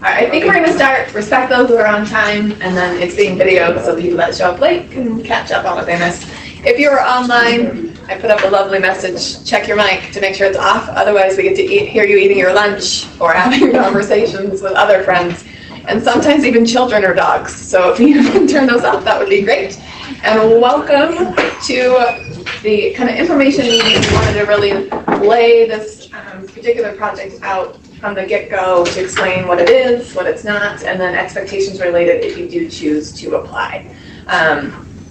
I think we're going to start. Respect those who are on time, and then it's being videoed, so people that show up late can catch up on what they missed. If you're online, I put up a lovely message. Check your mic to make sure it's off. Otherwise, we get to hear you eating your lunch or having conversations with other friends, and sometimes even children or dogs. So if you can turn those off, that would be great. And welcome to the kind of information meeting. We wanted to really lay this particular project out from the get-go to explain what it is, what it's not, and then expectations related if you do choose to apply.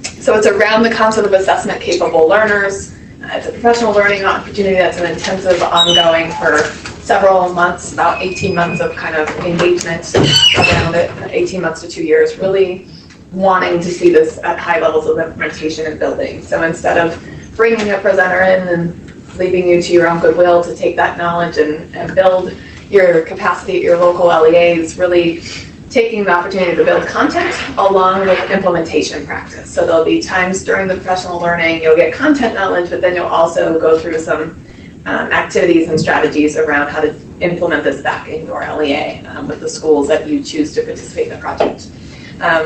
So it's around the concept of assessment-capable learners. It's a professional learning opportunity that's an intensive, ongoing for several months, about 18 months of kind of engagement around it, 18 months to 2 years, really wanting to see this at high levels of implementation and building. So instead of bringing a presenter in and leaving you to your own goodwill to take that knowledge and build your capacity at your local LEAs, really taking the opportunity to build content along with implementation practice. So there'll be times during the professional learning you'll get content knowledge, but then you'll also go through some activities and strategies around how to implement this back in your LEA with the schools that you choose to participate in the project.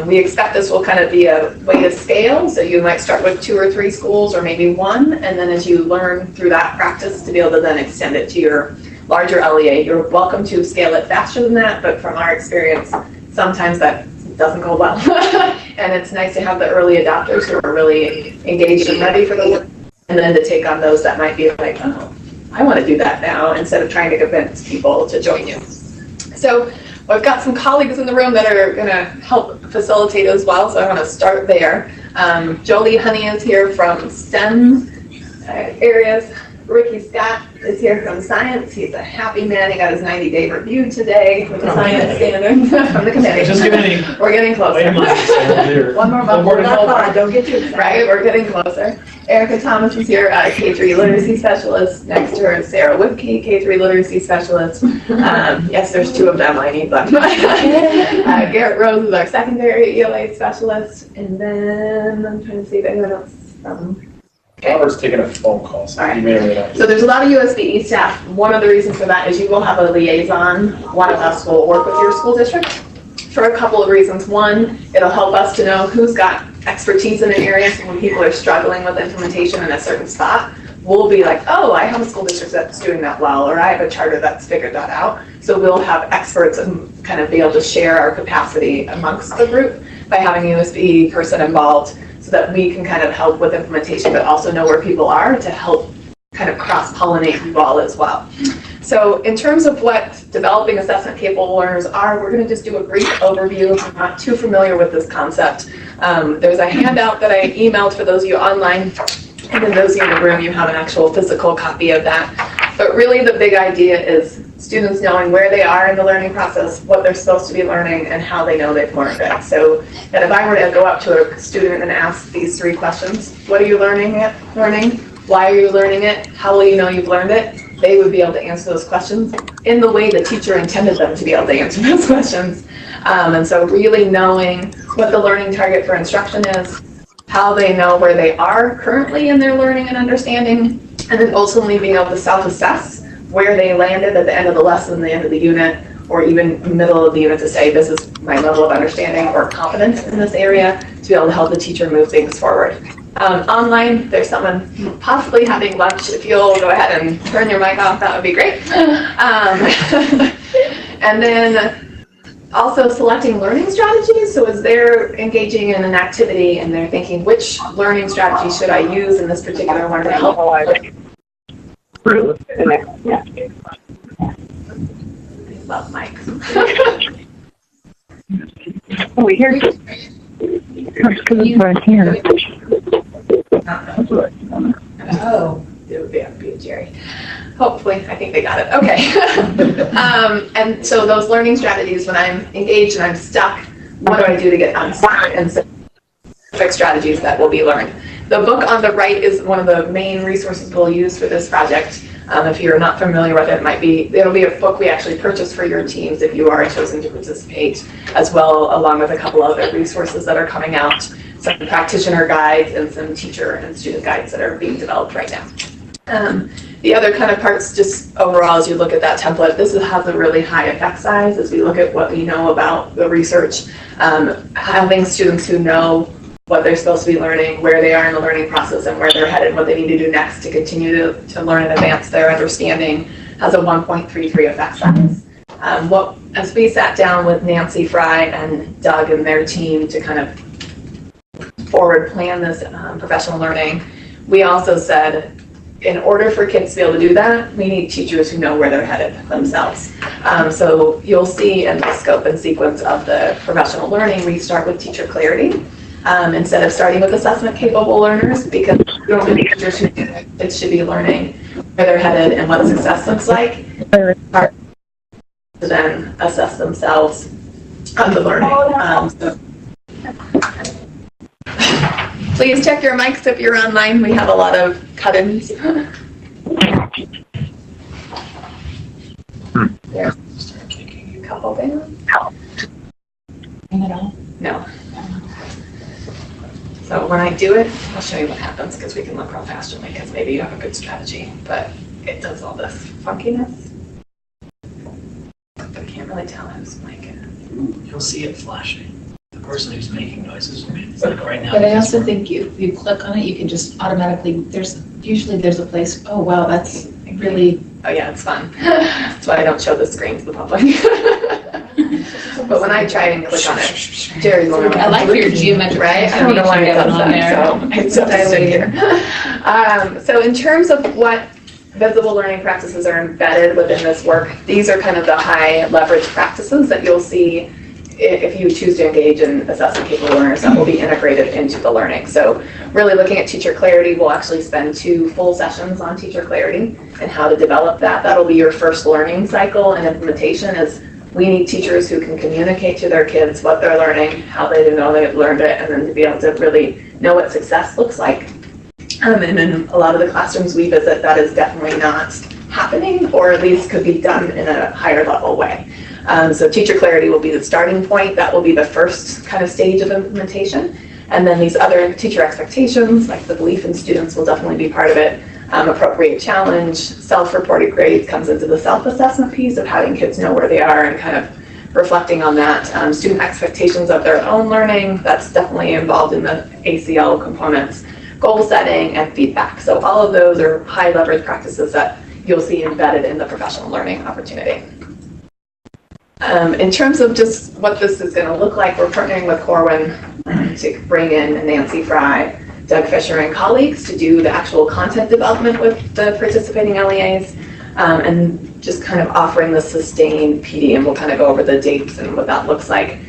We expect this will kind of be a way to scale, so you might start with 2 or 3 schools or maybe 1, and then as you learn through that practice to be able to then extend it to your larger LEA. You're welcome to scale it faster than that, but from our experience, sometimes that doesn't go well. And it's nice to have the early adopters who are really engaged and ready for the work, and then to take on those that might be like, oh, I want to do that now, instead of trying to convince people to join you. So I've got some colleagues in the room that are going to help facilitate as well, so I want to start there. Jolie Honey is here from STEM areas. Ricky Scott is here from science. He's a happy man. He got his 90-day review today with the science standards from the committee. Just kidding. We're getting closer. One more month. Not fun. Don't get too excited. Right, we're getting closer. Erica Thomas is here, K3 literacy specialist. Next to her is Sarah Whipke, K3 literacy specialist. Yes, there's 2 of them. I need them. Garrett Rose is our secondary ELA specialist. And then I'm trying to see if anyone else from... Okay. Robert's taking a phone call, so you may or may not. So there's a lot of USBE staff. One of the reasons for that is you will have a liaison. One of us will work with your school district for a couple of reasons. One, it'll help us to know who's got expertise in an area, so when people are struggling with implementation in a certain spot, we'll be like, oh, I have a school district that's doing that well, or I have a charter that's figured that out. So we'll have experts and kind of be able to share our capacity amongst the group by having a USBE person involved, so that we can kind of help with implementation, but also know where people are to help kind of cross-pollinate you all as well. So in terms of what developing assessment-capable learners are, we're going to just do a brief overview if you're not too familiar with this concept. There's a handout that I emailed for those of you online, and then those of you in the room, you have an actual physical copy of that. But really the big idea is students knowing where they are in the learning process, what they're supposed to be learning, and how they know they've learned it. So that if I were to go up to a student and ask these 3 questions, what are you learning? Why are you learning it? How will you know you've learned it? They would be able to answer those questions in the way the teacher intended them to be able to answer those questions. And so really knowing what the learning target for instruction is, how they know where they are currently in their learning and understanding, and then ultimately being able to self-assess where they landed at the end of the lesson, the end of the unit, or even middle of the unit to say, this is my level of understanding or competence in this area, to be able to help the teacher move things forward. Online, there's someone possibly having lunch. If you'll go ahead and turn your mic off, that would be great. And then also selecting learning strategies. So as they're engaging in an activity and they're thinking, which learning strategy should I use in this particular one to help? I love mics. We hear you. Because it's right here. Oh, it would be unmute, Jerry. Hopefully, I think they got it. Okay. And so those learning strategies, when I'm engaged and I'm stuck, what do I do to get unstuck? And specific strategies that will be learned. The book on the right is one of the main resources we'll use for this project. If you're not familiar with it, it'll be a book we actually purchase for your teams if you are chosen to participate, as well, along with a couple other resources that are coming out, some practitioner guides and some teacher and student guides that are being developed right now. The other kind of parts, just overall, as you look at that template, this has a really high effect size as we look at what we know about the research. Having students who know what they're supposed to be learning, where they are in the learning process, and where they're headed, what they need to do next to continue to learn and advance their understanding has a 1.33 effect size. As we sat down with Nancy Fry and Doug and their team to kind of forward plan this professional learning, we also said, in order for kids to be able to do that, we need teachers who know where they're headed themselves. So you'll see in the scope and sequence of the professional learning, we start with teacher clarity instead of starting with assessment capable learners, because we don't need teachers who kids should be learning where they're headed and what success looks like, to then assess themselves on the learning. Please check your mics if you're online. We have a lot of cut-ins. There's a couple there. No. So when I do it, I'll show you what happens, because we can look real fast, because maybe you have a good strategy, but it does all this funkiness. I can't really tell whose mic it is. You'll see it flashing. The person who's making noises, it's like right now. But I also think you click on it, you can just automatically, usually there's a place, oh wow, that's really. Oh yeah, it's fun. That's why I don't show the screen to the public. But when I try and click on it, Jerry's going I like your geometric. right? I don't know why it does that, so it's just here. So in terms of what visible learning practices are embedded within this work, these are kind of the high leverage practices that you'll see if you choose to engage in assessment capable learners that will be integrated into the learning. So really looking at teacher clarity, we'll actually spend 2 full sessions on teacher clarity and how to develop that. That'll be your first learning cycle and implementation. Is we need teachers who can communicate to their kids what they're learning, how they know they've learned it, and then to be able to really know what success looks like. And in a lot of the classrooms we visit, that is definitely not happening, or at least could be done in a higher level way. So teacher clarity will be the starting point. That will be the first kind of stage of implementation. And then these other teacher expectations, like the belief in students, will definitely be part of it. Appropriate challenge, self-reported grades comes into the self-assessment piece of having kids know where they are and kind of reflecting on that. Student expectations of their own learning, that's definitely involved in the ACL components. Goal setting and feedback. So all of those are high leverage practices that you'll see embedded in the professional learning opportunity. In terms of just what this is going to look like, we're partnering with Corwin to bring in Nancy Fry, Doug Fisher, and colleagues to do the actual content development with the participating LEAs, and just kind of offering the sustained PD, and we'll kind of go over the dates and what that looks like.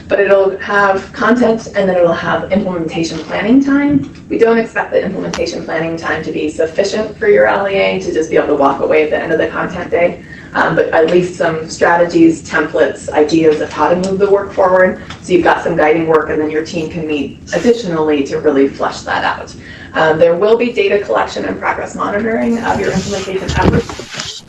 But it'll have content, and then it'll have implementation planning time. We don't expect the implementation planning time to be sufficient for your LEA to just be able to walk away at the end of the content day. But at least some strategies, templates, ideas of how to move the work forward. So you've got some guiding work, and then your team can meet additionally to really flesh that out. There will be data collection and progress monitoring of your implementation efforts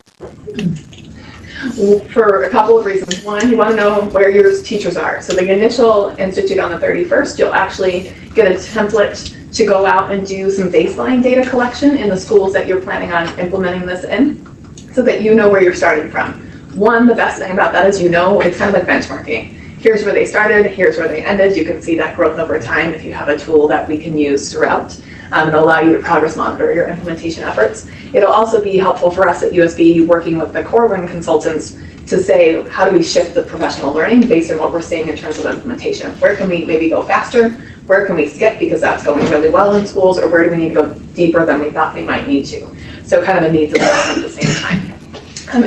for a couple of reasons. One, you want to know where your teachers are. So the initial institute on the 31st, you'll actually get a template to go out and do some baseline data collection in the schools that you're planning on implementing this in, so that you know where you're starting from. One, the best thing about that is it's kind of like benchmarking. Here's where they started, here's where they ended. You can see that growth over time if you have a tool that we can use throughout. It'll allow you to progress monitor your implementation efforts. It'll also be helpful for us at USB working with the Corwin consultants to say, how do we shift the professional learning based on what we're seeing in terms of implementation? Where can we maybe go faster? Where can we skip because that's going really well in schools? Or where do we need to go deeper than we thought we might need to? So kind of a needs assessment at the same time.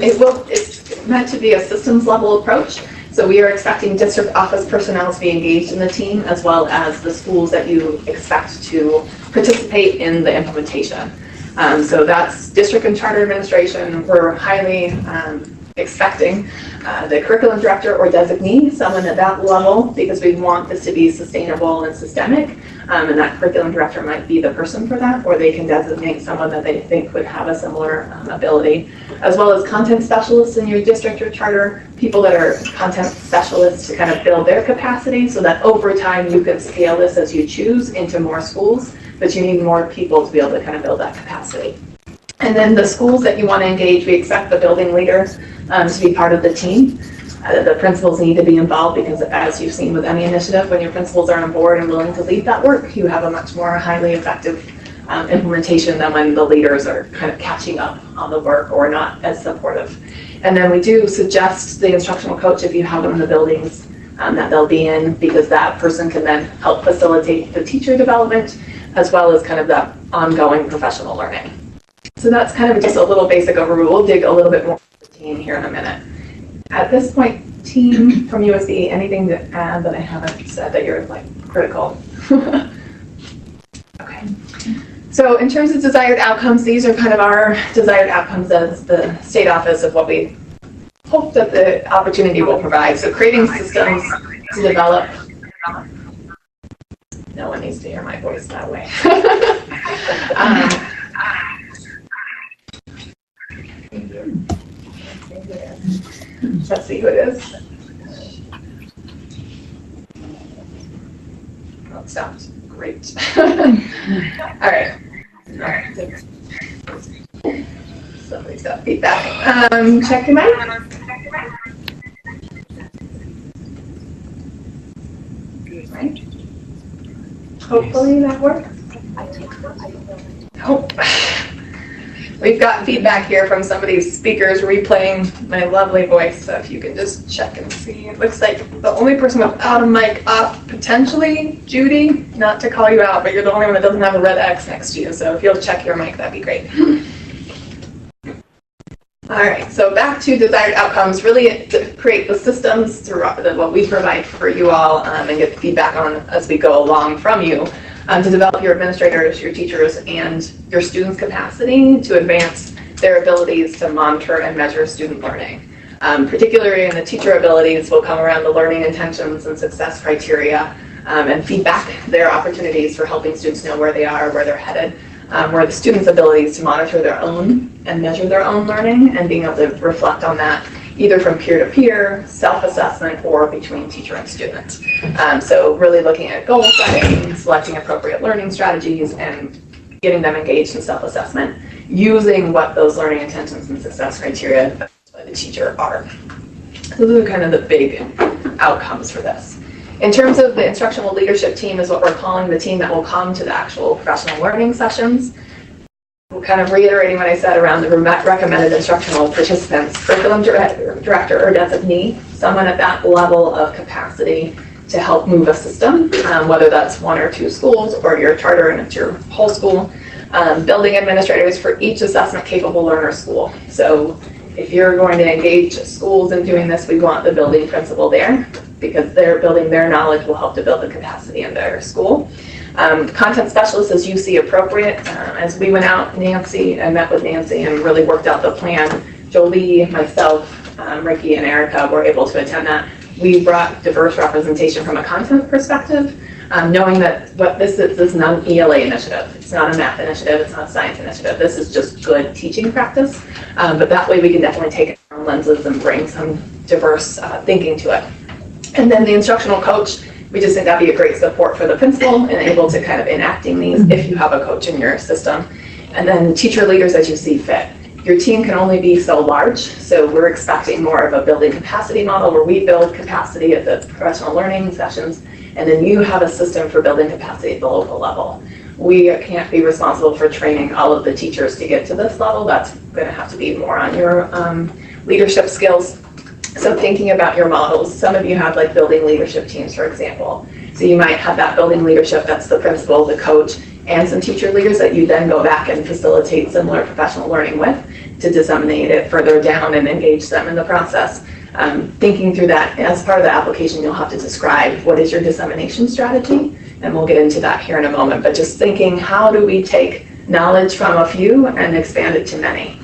It's meant to be a systems level approach. So we are expecting district office personnel to be engaged in the team, as well as the schools that you expect to participate in the implementation. So that's district and charter administration. We're highly expecting the curriculum director or designee, someone at that level, because we want this to be sustainable and systemic. And that curriculum director might be the person for that, or they can designate someone that they think would have a similar ability, as well as content specialists in your district or charter, people that are content specialists to kind of build their capacity so that over time you can scale this as you choose into more schools, but you need more people to be able to kind of build that capacity. And then the schools that you want to engage, we expect the building leader to be part of the team. The principals need to be involved because, as you've seen with any initiative, when your principals are on board and willing to lead that work, you have a much more highly effective implementation than when the leaders are kind of catching up on the work or not as supportive. And then we do suggest the instructional coach, if you have one in the buildings, that they'll be in, because that person can then help facilitate the teacher development as well as kind of that ongoing professional learning. So that's kind of just a little basic overview. We'll dig a little bit more into the team here in a minute. At this point, team from USB, anything to add that I haven't said that you're like critical? Okay. So in terms of desired outcomes, these are kind of our desired outcomes as the state office of what we hope that the opportunity will provide. So creating systems to develop. No one needs to hear my voice that way. Let's see who it is. Oh, it stopped. Great. All right. Somebody's got feedback. Check your mic. Right. Hopefully that works. Hope. We've got feedback here from some of these speakers replaying my lovely voice, so if you can just check and see. It looks like the only person without a mic off, potentially, Judy, not to call you out, but you're the only one that doesn't have a red X next to you, so if you'll check your mic, that'd be great. All right, so back to desired outcomes, really to create the systems through what we provide for you all and get feedback on as we go along from you. To develop your administrators, your teachers, and your students' capacity to advance their abilities to monitor and measure student learning. Particularly in the teacher abilities will come around the learning intentions and success criteria and feedback their opportunities for helping students know where they are, where they're headed, where the students' abilities to monitor their own and measure their own learning and being able to reflect on that either from peer-to-peer, self-assessment, or between teacher and student. So really looking at goal setting, selecting appropriate learning strategies, and getting them engaged in self-assessment, using what those learning intentions and success criteria by the teacher are. Those are kind of the big outcomes for this. In terms of the instructional leadership team is what we're calling the team that will come to the actual professional learning sessions. Kind of reiterating what I said around the recommended instructional participants, curriculum director or designee, someone at that level of capacity to help move a system, whether that's one or two schools or your charter and it's your whole school. Building administrators for each assessment capable learner school. So if you're going to engage schools in doing this, we want the building principal there because they're building their knowledge will help to build the capacity in their school. Content specialists as you see appropriate. As we went out, Nancy, I met with Nancy and really worked out the plan. Jolie, myself, Ricky, and Erica were able to attend that. We brought diverse representation from a content perspective, knowing that what this is not an ELA initiative. It's not a math initiative. It's not a science initiative. This is just good teaching practice. But that way we can definitely take our own lenses and bring some diverse thinking to it. And then the instructional coach, we just think that'd be a great support for the principal and able to kind of enacting these if you have a coach in your system. And then teacher leaders as you see fit. Your team can only be so large, so we're expecting more of a building capacity model where we build capacity at the professional learning sessions, and then you have a system for building capacity at the local level. We can't be responsible for training all of the teachers to get to this level. That's going to have to be more on your leadership skills. So thinking about your models, some of you have like building leadership teams, for example. So you might have that building leadership, that's the principal, the coach, and some teacher leaders that you then go back and facilitate similar professional learning with to disseminate it further down and engage them in the process. Thinking through that, as part of the application, you'll have to describe what is your dissemination strategy, and we'll get into that here in a moment, but just thinking how do we take knowledge from a few and expand it to many.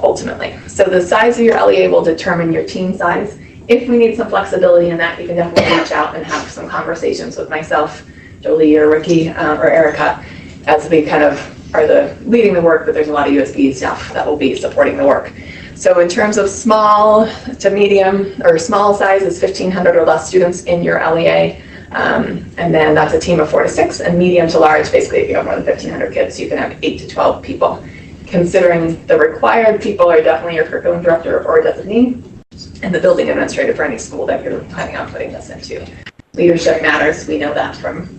Ultimately. So the size of your LEA will determine your team size. If we need some flexibility in that, you can definitely reach out and have some conversations with myself, Jolie or Ricky or Erica, as we kind of are leading the work, but there's a lot of USB staff that will be supporting the work. So in terms of small to medium or small size is 1,500 or less students in your LEA. And then that's a team of 4 to 6, and medium to large, basically if you have more than 1,500 kids, you can have 8 to 12 people. considering the required people are definitely your curriculum director or designee, and the building administrator for any school that you're planning on putting this into. Leadership matters, we know that from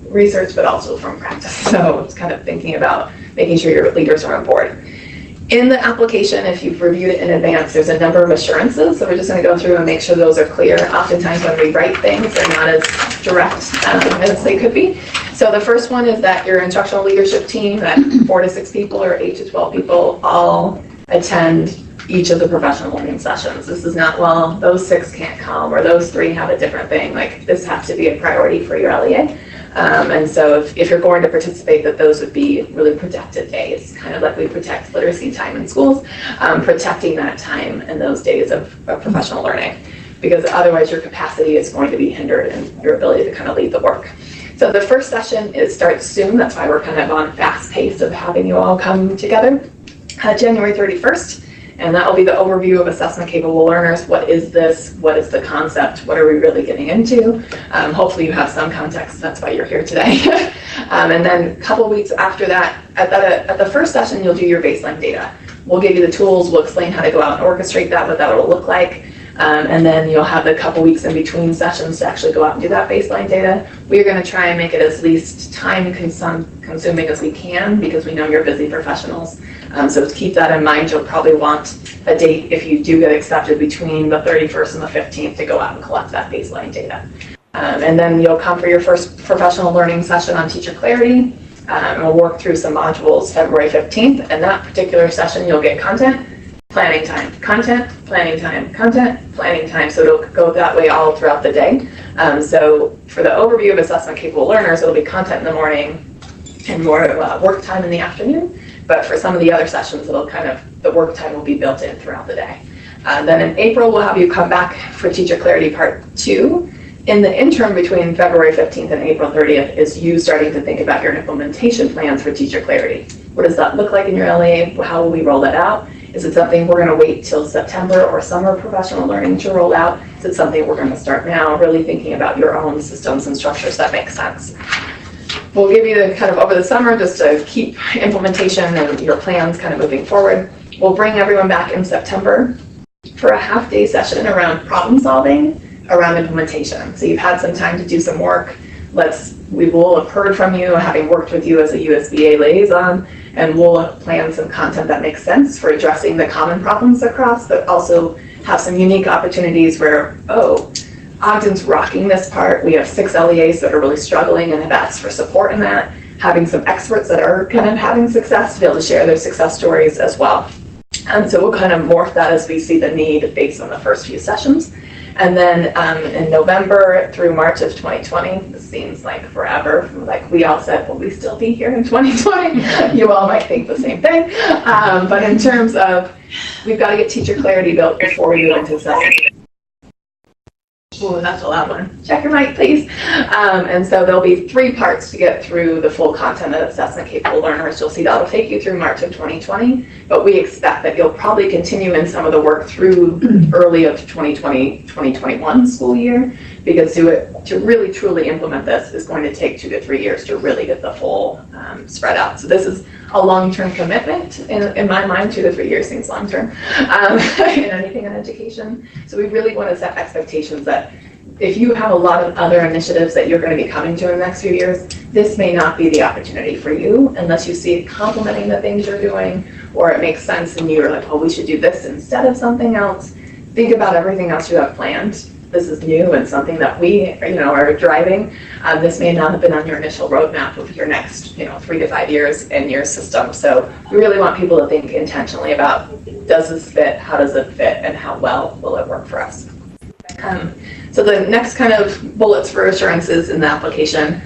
research, but also from practice. So it's kind of thinking about making sure your leaders are on board. In the application, if you've reviewed it in advance, there's a number of assurances. So we're just going to go through and make sure those are clear. Oftentimes when we write things, they're not as direct as they could be. So the first one is that your instructional leadership team, that 4 to 6 people or 8 to 12 people, all attend each of the professional learning sessions. This is not, well, those 6 can't come or those 3 have a different thing. Like, this has to be a priority for your LEA. And so if you're going to participate, that those would be really protected days, kind of like we protect literacy time in schools, protecting that time and those days of professional learning, because otherwise your capacity is going to be hindered in your ability to kind of lead the work. So the first session starts soon. That's why we're kind of on fast pace of having you all come together. January 31st. And that will be the overview of assessment capable learners. What is this? What is the concept? What are we really getting into? Hopefully you have some context. That's why you're here today. And then a couple weeks after that, at the first session, you'll do your baseline data. We'll give you the tools. We'll explain how to go out and orchestrate that, what that will look like. And then you'll have the couple weeks in between sessions to actually go out and do that baseline data. We're going to try and make it as least time consuming as we can, because we know you're busy professionals. So to keep that in mind, you'll probably want a date, if you do get accepted, between the 31st and the 15th to go out and collect that baseline data. And then you'll come for your first professional learning session on teacher clarity. And we'll work through some modules February 15th. And that particular session, you'll get content, planning time, content, planning time, content, planning time. So it'll go that way all throughout the day. So for the overview of assessment capable learners, it'll be content in the morning and more work time in the afternoon. But for some of the other sessions, it'll kind of, the work time will be built in throughout the day. Then in April, we'll have you come back for Teacher Clarity Part 2. In the interim between February 15th and April 30th is you starting to think about your implementation plans for Teacher Clarity. What does that look like in your LEA? How will we roll that out? Is it something we're going to wait till September or summer professional learning to roll out? Is it something we're going to start now, really thinking about your own systems and structures that make sense? We'll give you the kind of over the summer just to keep implementation and your plans kind of moving forward. We'll bring everyone back in September for a half-day session around problem solving, around implementation. So you've had some time to do some work. We will have heard from you, having worked with you as a USBA liaison, and we'll plan some content that makes sense for addressing the common problems across, but also have some unique opportunities where, Ogden's rocking this part. We have 6 LEAs that are really struggling and have asked for support in that. Having some experts that are kind of having success to be able to share their success stories as well. And so we'll kind of morph that as we see the need based on the first few sessions. And then in November through March of 2020, this seems like forever. Like we all said, will we still be here in 2020? You all might think the same thing. But in terms of, we've got to get teacher clarity built before we go into assessment. Oh, that's a loud one. Check your mic, please. And so there'll be 3 parts to get through the full content of assessment capable learners. You'll see that'll take you through March of 2020, but we expect that you'll probably continue in some of the work through early of 2020, 2021 school year, because to really truly implement this is going to take 2 to 3 years to really get the full spread out. So this is a long-term commitment. In my mind, 2 to 3 years seems long-term in anything in education. So we really want to set expectations that if you have a lot of other initiatives that you're going to be coming to in the next few years, this may not be the opportunity for you unless you see it complementing the things you're doing, or it makes sense and you're like, oh, we should do this instead of something else. Think about everything else you have planned. This is new and something that we, are driving. This may not have been on your initial roadmap of your next, 3 to 5 years in your system. So we really want people to think intentionally about, does this fit? How does it fit? And how well will it work for us? So the next kind of bullets for assurances in the application,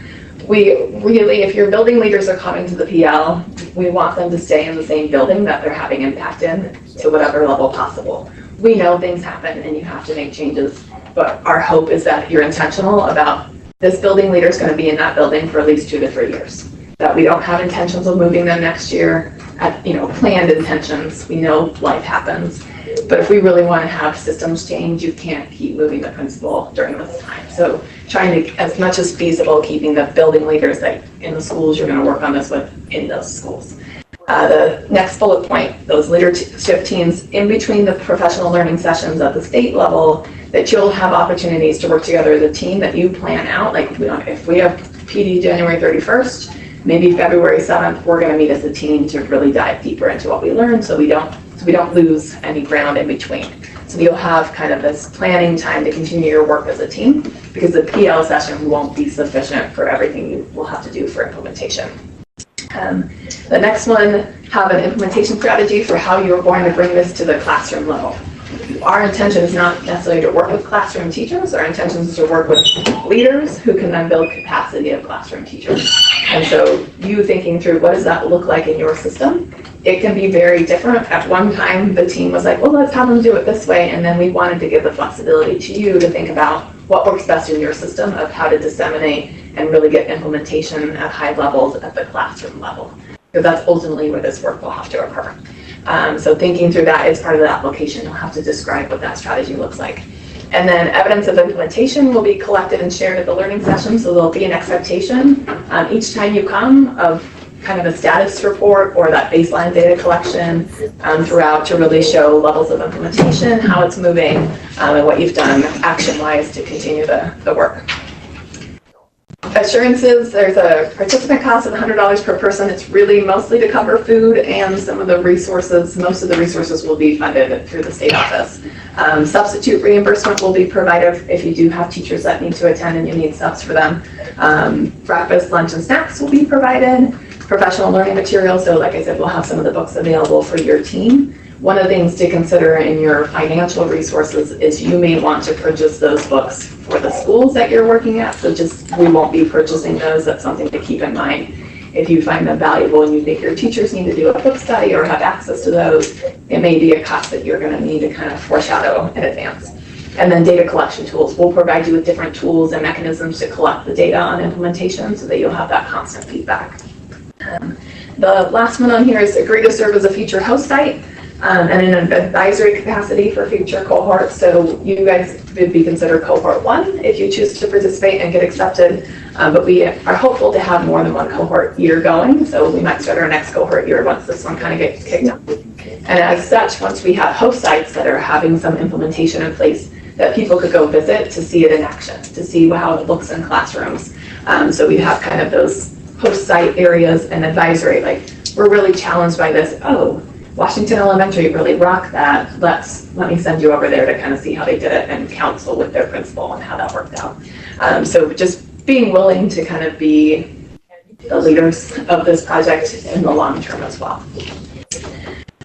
we really, if your building leaders are coming to the PL, we want them to stay in the same building that they're having impact in to whatever level possible. We know things happen and you have to make changes, but our hope is that you're intentional about this building leader is going to be in that building for at least 2 to 3 years. That we don't have intentions of moving them next year, planned intentions. We know life happens. But if we really want to have systems change, you can't keep moving the principal during this time. So trying to, as much as feasible, keeping the building leaders that in the schools you're going to work on this with in those schools. The next bullet point, those leadership teams in between the professional learning sessions at the state level, that you'll have opportunities to work together as a team that you plan out. Like if we have PD January 31st, maybe February 7th, we're going to meet as a team to really dive deeper into what we learned so we don't lose any ground in between. So you'll have kind of this planning time to continue your work as a team, because the PL session won't be sufficient for everything you will have to do for implementation. The next one, have an implementation strategy for how you're going to bring this to the classroom level. Our intention is not necessarily to work with classroom teachers. Our intention is to work with leaders who can then build capacity of classroom teachers. And so you thinking through what does that look like in your system? It can be very different. At one time, the team was like, well, let's have them do it this way. And then we wanted to give the flexibility to you to think about what works best in your system of how to disseminate and really get implementation at high levels at the classroom level. Because that's ultimately where this work will have to occur. So thinking through that is part of the application. You'll have to describe what that strategy looks like. And then evidence of implementation will be collected and shared at the learning session. So there'll be an expectation each time you come of kind of a status report or that baseline data collection throughout to really show levels of implementation, how it's moving, and what you've done action-wise to continue the work. Assurances, there's a participant cost of $100 per person. It's really mostly to cover food and some of the resources. Most of the resources will be funded through the state office. Substitute reimbursement will be provided if you do have teachers that need to attend and you need subs for them. Breakfast, lunch, and snacks will be provided. Professional learning materials, so like I said, we'll have some of the books available for your team. One of the things to consider in your financial resources is you may want to purchase those books for the schools that you're working at, so we won't be purchasing those. That's something to keep in mind. If you find them valuable and you think your teachers need to do a book study or have access to those, it may be a cost that you're going to need to kind of foreshadow in advance. And then data collection tools. We'll provide you with different tools and mechanisms to collect the data on implementation so that you'll have that constant feedback. The last one on here is agree to serve as a future host site and in an advisory capacity for future cohorts. So you guys would be considered cohort 1 if you choose to participate and get accepted. But we are hopeful to have more than one cohort year going. So we might start our next cohort year once this one kind of gets kicked off. And as such, once we have host sites that are having some implementation in place that people could go visit to see it in action, to see how it looks in classrooms. So we have kind of those host site areas and advisory, like we're really challenged by this. Oh, Washington Elementary really rocked that. Let me send you over there to kind of see how they did it and counsel with their principal and how that worked out. So just being willing to kind of be the leaders of this project in the long term as well.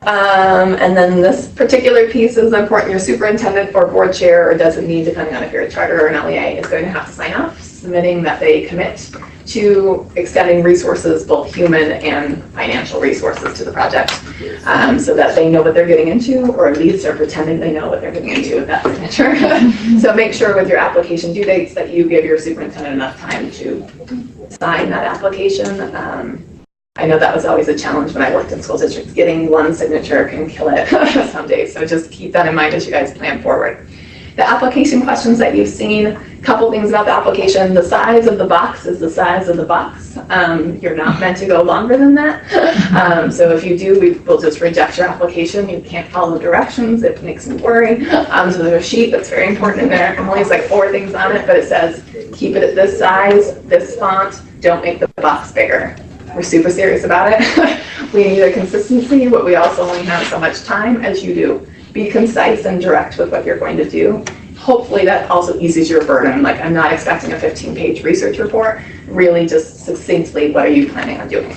And then this particular piece is important. Your superintendent or board chair or designee, depending on if you're a charter or an LEA, is going to have to sign off, submitting that they commit to extending resources, both human and financial resources, to the project, so that they know what they're getting into, or at least are pretending they know what they're getting into with that signature. So make sure with your application due dates that you give your superintendent enough time to sign that application. I know that was always a challenge when I worked in school districts. Getting one signature can kill it some days, so just keep that in mind as you guys plan forward. The application questions that you've seen, a couple things about the application. The size of the box is the size of the box. You're not meant to go longer than that. So if you do, we'll just reject your application. You can't follow directions. It makes me worry. So there's a sheet that's very important in there. Only has like 4 things on it, but it says, keep it at this size, this font, don't make the box bigger. We're super serious about it. We need a consistency, but we also only have so much time as you do. Be concise and direct with what you're going to do. Hopefully that also eases your burden. Like, I'm not expecting a 15-page research report. Really just succinctly, what are you planning on doing?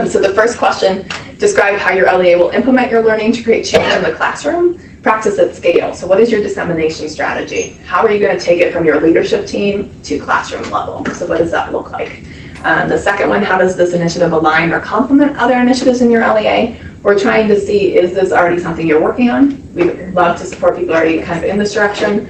So the first question, describe how your LEA will implement your learning to create change in the classroom. Practice at scale. So what is your dissemination strategy? How are you going to take it from your leadership team to classroom level? So what does that look like? The second one, how does this initiative align or complement other initiatives in your LEA? We're trying to see, is this already something you're working on? We would love to support people already kind of in this direction.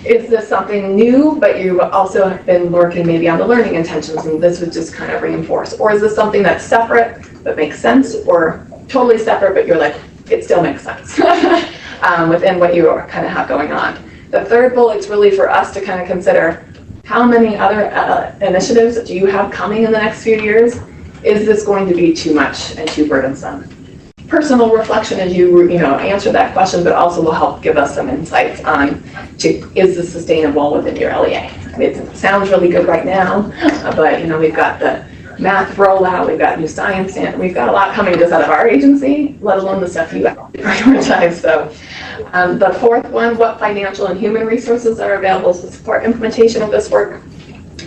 Is this something new, but you also have been working maybe on the learning intentions and this would just kind of reinforce? Or is this something that's separate but makes sense, or totally separate but you're like, it still makes sense within what you kind of have going on? The third bullet's really for us to kind of consider, how many other initiatives do you have coming in the next few years? is this going to be too much and too burdensome? Personal reflection as you answer that question, but also will help give us some insights on is this sustainable within your LEA? I mean, it sounds really good right now, but we've got the math rollout, we've got new science, and we've got a lot coming just out of our agency, let alone the stuff you prioritize. So the fourth one, what financial and human resources are available to support implementation of this work?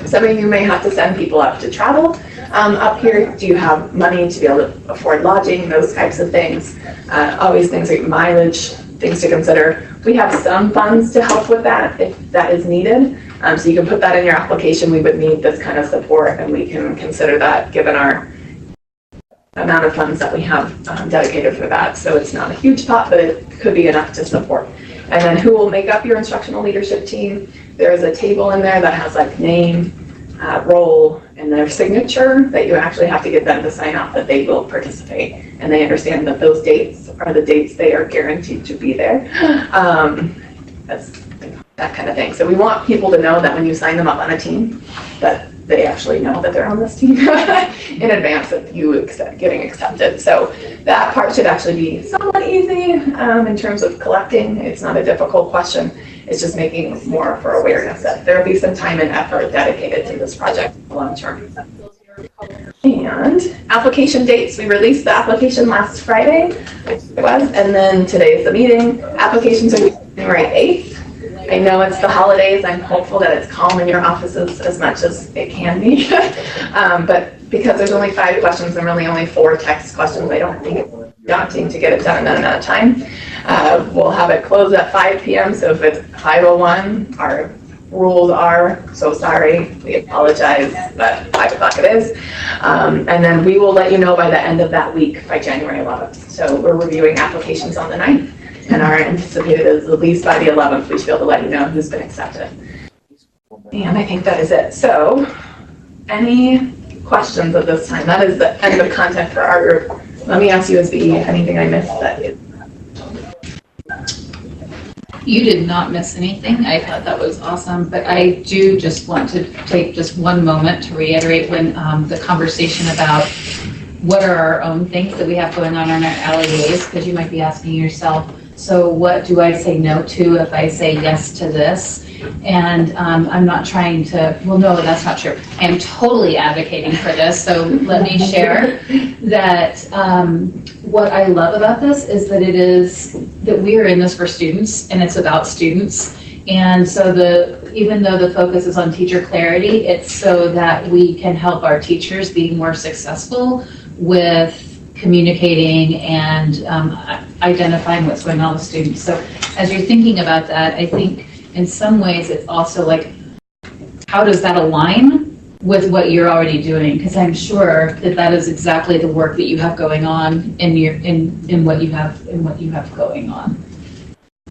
Some of you may have to send people up to travel up here. Do you have money to be able to afford lodging, those types of things? Always things like mileage, things to consider. We have some funds to help with that if that is needed. So you can put that in your application. We would need this kind of support, and we can consider that given our amount of funds that we have dedicated for that. So it's not a huge pot, but it could be enough to support. And then who will make up your instructional leadership team? There is a table in there that has like name, role, and their signature that you actually have to get them to sign off that they will participate. And they understand that those dates are the dates they are guaranteed to be there. That's that kind of thing. So we want people to know that when you sign them up on a team, that they actually know that they're on this team in advance of you getting accepted. So that part should actually be somewhat easy in terms of collecting. It's not a difficult question. It's just making more for awareness that there will be some time and effort dedicated to this project long term. And application dates, we released the application last Friday, and then today is the meeting. Applications are January 8th. I know it's the holidays. I'm hopeful that it's calm in your offices as much as it can be. But because there's only 5 questions and really only 4 text questions, I don't think it's daunting to get it done in that amount of time. We'll have it closed at 5 p.m. So if it's 5:01, our rules are, so sorry, we apologize, but 5 o'clock it is. And then we will let you know by the end of that week, by January 11th. So we're reviewing applications on the 9th. And our anticipated is at least by the 11th, we should be able to let you know who's been accepted. And I think that is it. So, any questions at this time? That is the end of content for our group. Let me ask you, SBE, anything I missed that is? You did not miss anything. I thought that was awesome, but I do just want to take just one moment to reiterate when the conversation about what are our own things that we have going on in our LEAs, because you might be asking yourself, so what do I say no to if I say yes to this? And I'm not trying to, well, no, that's not true. I am totally advocating for this. So let me share that what I love about this is that that we are in this for students, and it's about students. And so even though the focus is on teacher clarity, it's so that we can help our teachers be more successful with communicating and identifying what's going on with students. So as you're thinking about that, I think in some ways it's also like, how does that align with what you're already doing? Because I'm sure that is exactly the work that you have going on in what you have going on.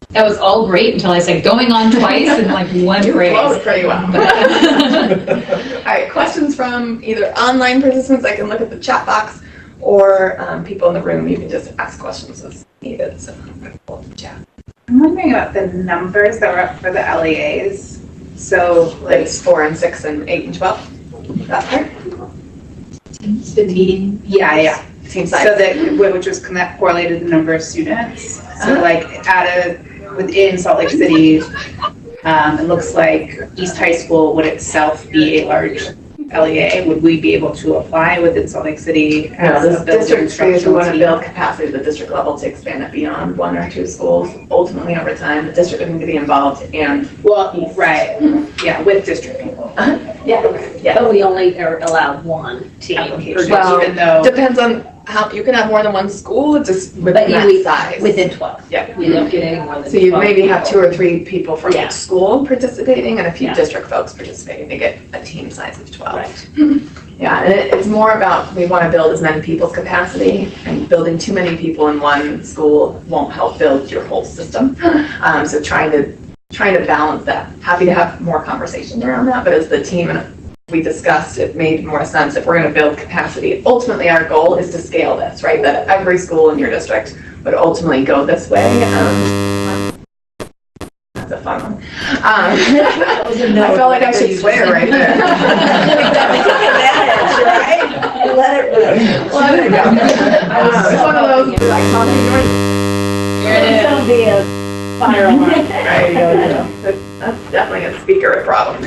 That was all great until I said going on twice in like one phrase. You flowed pretty well. All right, questions from either online participants, I can look at the chat box, or people in the room, you can just ask questions as needed. So I'm going to pull up the chat. I'm wondering about the numbers that were up for the LEAs. So It's 4 and 6 and 8 and 12. That part? The meeting. yeah. Team size. So that which was correlated to the number of students. So like within Salt Lake City, it looks like East High School would itself be a large LEA. Would we be able to apply within Salt Lake City as a district if we want to team? build capacity at the district level to expand it beyond 1 or 2 schools. Ultimately, over time, the district is going to be involved, and Right. Yeah, with district people. yeah. But we only are allowed 1 team. Applications, Well, even though depends on how you can have more than 1 school, just with But that size. within 12. Yeah. We don't get any more than So you 12 maybe have people. 2 or 3 people from Yeah. each school participating and a few Yeah. district folks participating to get a team size of 12. Right. Yeah, and it's more about, we want to build as many people's capacity, and building too many people in one school won't help build your whole system. So trying to balance that. Happy to have more conversation around that, but as the team we discussed, it made more sense if we're going to build capacity. Ultimately, our goal is to scale this, right? That every school in your district would ultimately go this way. That's a fun one. I felt like I should swear right there. Let it It's one of those, like, Here it is. It'll be a fire alarm. There you go. That's definitely a speaker problem.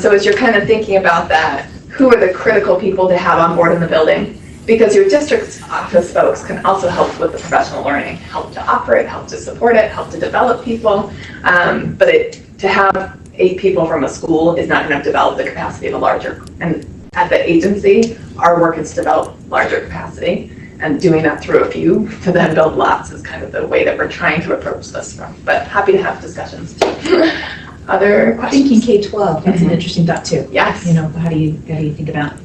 So as you're kind of thinking about that, who are the critical people to have on board in the building? Because your district's office folks can also help with the professional learning, help to operate, help to support it, help to develop people. But to have 8 people from a school is not going to develop the capacity of a larger. And at the agency, our work is to develop larger capacity. And doing that through a few to then build lots is kind of the way that we're trying to approach this from. But happy to have discussions. Other questions? Thinking K-12, that's an interesting thought too. Yes. You know, how do you think about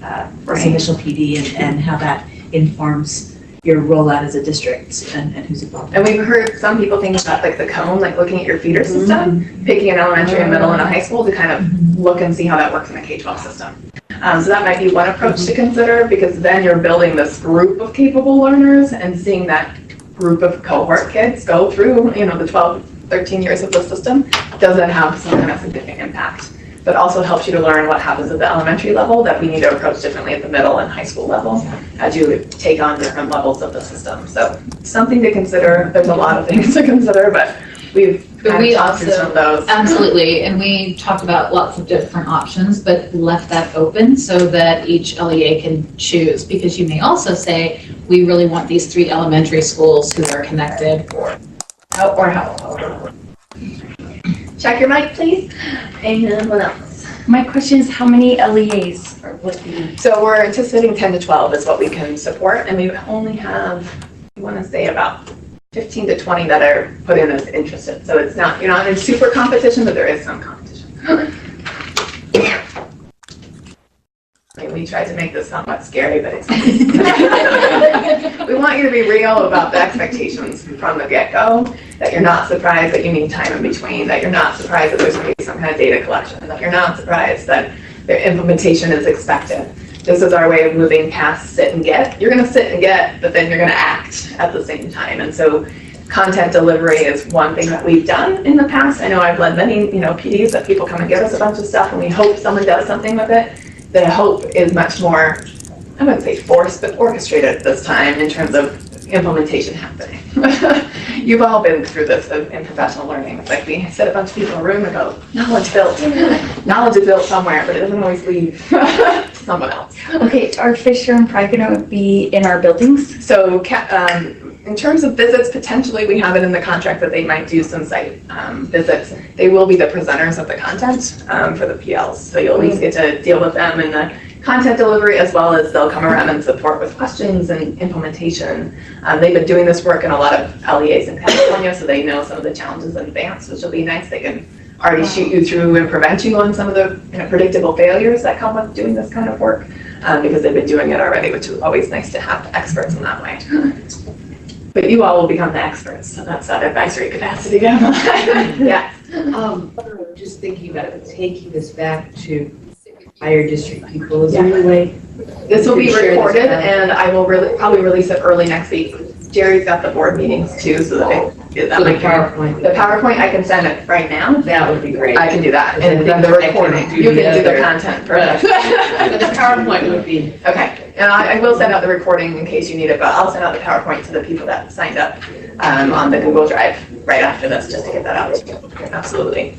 this initial PD and how that informs your rollout as a district and who's involved? And we've heard some people think about like the cone, like looking at your feeder system, picking an elementary, a middle, and a high school to kind of look and see how that works in a K-12 system. So that might be one approach to consider, because then you're building this group of capable learners and seeing that group of cohort kids go through, you know, the 12, 13 years of the system. Does that have some kind of significant impact? But also helps you to learn what happens at the elementary level that we need to approach differently at the middle and high school level as you take on different levels of the system. So something to consider. There's a lot of things to consider, but we've kind of talked through some of those. Absolutely, and we talked about lots of different options, but left that open so that each LEA can choose, because you may also say, we really want these 3 elementary schools who are connected, or how. Check your mic, please. And what else? My question is, how many LEAs would be? So we're anticipating 10 to 12 is what we can support, and we only have, I want to say about 15 to 20 that are put in as interested. So it's not, you're not in super competition, but there is some competition. I mean, we tried to make this somewhat scary, but it's we want you to be real about the expectations from the get-go, that you're not surprised that you need time in between, that you're not surprised that there's going to be some kind of data collection, that you're not surprised that the implementation is expected. This is our way of moving past sit and get. You're going to sit and get, but then you're going to act at the same time. And so content delivery is one thing that we've done in the past. I know I've led many, PDs that people come and give us a bunch of stuff and we hope someone does something with it. The hope is much more, I wouldn't say forced, but orchestrated this time in terms of implementation happening. You've all been through this in professional learning. It's like we sit a bunch of people in a room and go, knowledge built. Knowledge is built somewhere, but it doesn't always leave to someone else. Okay, are Fisher and Pride going to be in our buildings? So in terms of visits, potentially we have it in the contract that they might do some site visits. They will be the presenters of the content for the PLs. So you'll at least get to deal with them in the content delivery, as well as they'll come around and support with questions and implementation. They've been doing this work in a lot of LEAs in California, so they know some of the challenges in advance, which will be nice. They can already shoot you through and prevent you on some of the predictable failures that come with doing this kind of work, because they've been doing it already, which is always nice to have experts in that way. But you all will become the experts, so that's that advisory capacity down the line. Yeah. Just thinking about it, taking this back to higher district people, is there any way? This will be recorded, and I will probably release it early next week. Jerry's got the board meetings too, so that the PowerPoint, I can send it right now. That would be great. I can do that, and then the recording, you can do the content. Perfect. But the PowerPoint would be. Okay, and I will send out the recording in case you need it, but I'll send out the PowerPoint to the people that signed up on the Google Drive right after this, just to get that out to you. Absolutely.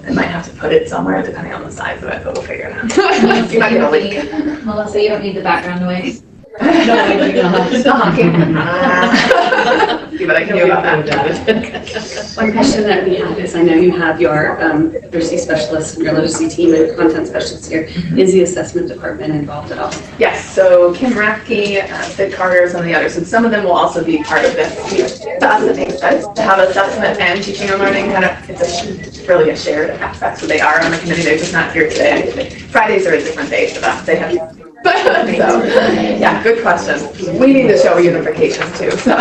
I might have to put it somewhere depending on the size of it, but we'll figure it out. You might get a link. Melissa, you don't need the background noise. Still honking. See what I can do about that. One question that we have is, I know you have your literacy specialist and your literacy team and content specialists here. Is the assessment department involved at all? Yes, so Kim Rathke, Sid Carter, some of the others, and some of them will also be part of this. To us, it makes sense to have assessment and teaching and learning it's really a shared aspect. So they are on the committee, they're just not here today. Fridays are a different day for them. They have. So, yeah, good question. We need to show unification too. So.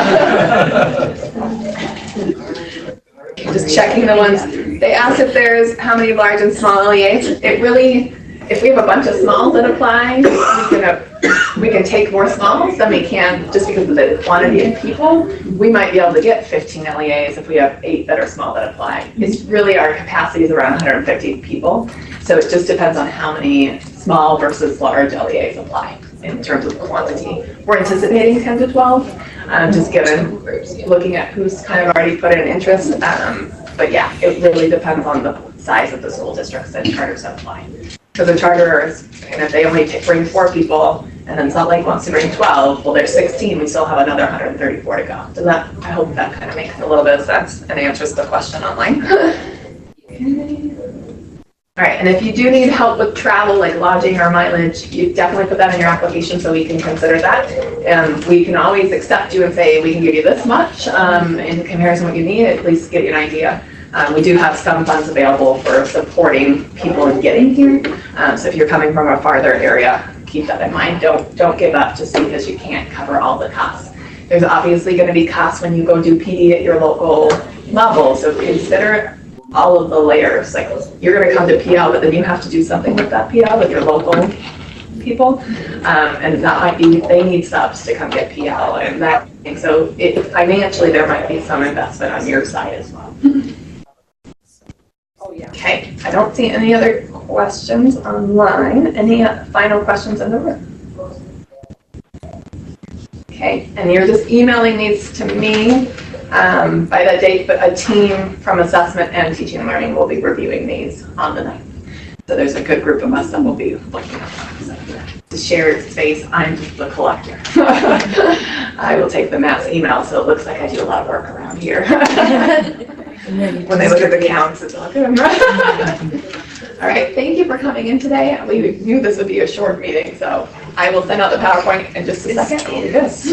Just checking the ones. They asked if there's how many large and small LEAs. It really, if we have a bunch of smalls that apply, we can take more smalls than we can just because of the quantity of people. We might be able to get 15 LEAs if we have 8 that are small that apply. It's really, our capacity is around 150 people. So it just depends on how many small versus large LEAs apply in terms of quantity. We're anticipating 10 to 12, just given looking at who's kind of already put in interest. But yeah, it really depends on the size of the school districts and charters that apply. Because a charter is, and if they only bring 4 people, and then Salt Lake wants to bring 12, well, there's 16, we still have another 134 to go. So that, I hope that kind of makes a little bit of sense and answers the question online. All right, and if you do need help with travel, like lodging or mileage, you definitely put that in your application so we can consider that. We can always accept you and say, we can give you this much in comparison to what you need, at least get you an idea. We do have some funds available for supporting people in getting here. So if you're coming from a farther area, keep that in mind. Don't give up just because you can't cover all the costs. There's obviously going to be costs when you go do PD at your local level, so consider all of the layers. Like, you're going to come to PL, but then you have to do something with that PL with your local people, and that might be, they need subs to come get PL, and so financially there might be some investment on your side as well. Okay, I don't see any other questions online. Any final questions in the room? Okay, and you're just emailing these to me by that date, but a team from assessment and teaching and learning will be reviewing these on the 9th. So there's a good group of us that will be looking at them. So, to share space, I'm just the collector. I will take the mass email, so it looks like I do a lot of work around here. When they look at the counts, it's all good. All right, thank you for coming in today. We knew this would be a short meeting, so I will send out the PowerPoint in just a second. We'll do this.